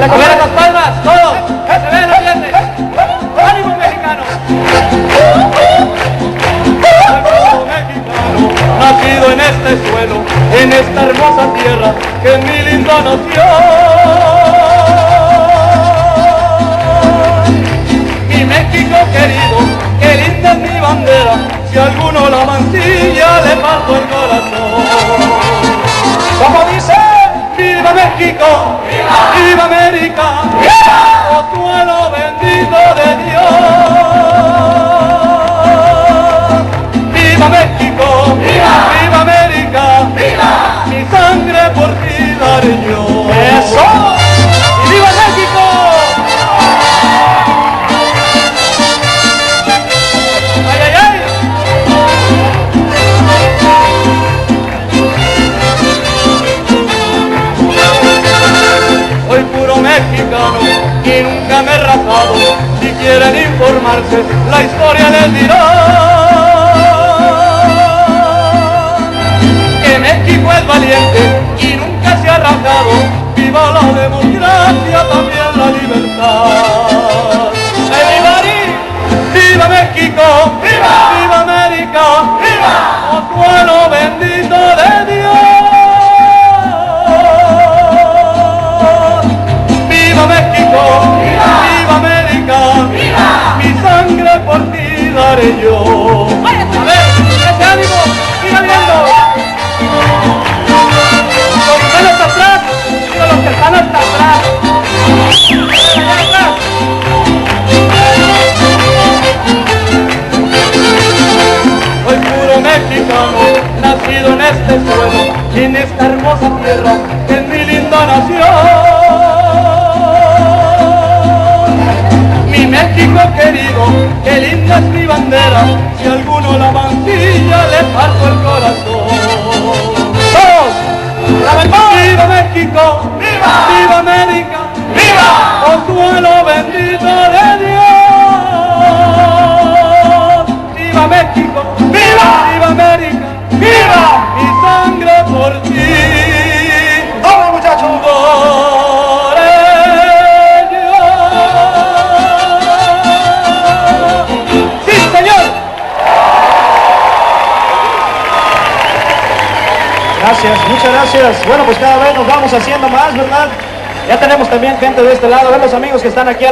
A ver esas palmas, todos, que se vean los dientes. ¡Ánimo, mexicano! Pueblo mexicano, nacido en este suelo, en esta hermosa tierra, que es mi linda nación. Mi México querido, que linda es mi bandera, si alguno la mancilla le parto el corazón. Como dice, ¡Viva México! ¡Viva! ¡Viva América! ¡viva! ¡Oh suelo bendito de Dios! ¡Viva México! ¡viva! ¡Viva América! ¡viva! Mi sangre por ti daré yo. ¡Eso! ¡Y viva México! ¡Ay, ay, ay! Soy puro mexicano y nunca me he rajado. Si quieren informarse, la historia les dirá que México es valiente y nunca se ha rajado. Viva la democracia, también la libertad. ¡Viva México! ¡viva! ¡Viva América! ¡viva! ¡Oh suelo bendito de Dios! ¡Viva México! ¡viva! ¡Viva América! ¡viva! Mi sangre por ti daré yo. A ver, ese ánimo, siga viendo. Los que están hasta atrás, digo los que están hasta atrás. Allá atrás. Soy puro mexicano, nacido en este suelo, en esta hermosa tierra, en mi linda nación. Mi México querido, que linda es mi bandera, si alguno la mancilla le parto el corazón. ¡Todos! ¡La verdad! ¡Viva México! ¡viva! ¡Viva América! ¡viva! ¡Oh suelo bendito de Dios! ¡Viva México! ¡viva! ¡Viva América! ¡viva! Mi sangre por ti. ¡Vamos, muchachos! ¡Sí, señor! Gracias, muchas gracias. Bueno, pues cada vez nos vamos haciendo más, ¿verdad? Ya tenemos también gente de este lado. A ver los amigos que están aquí a la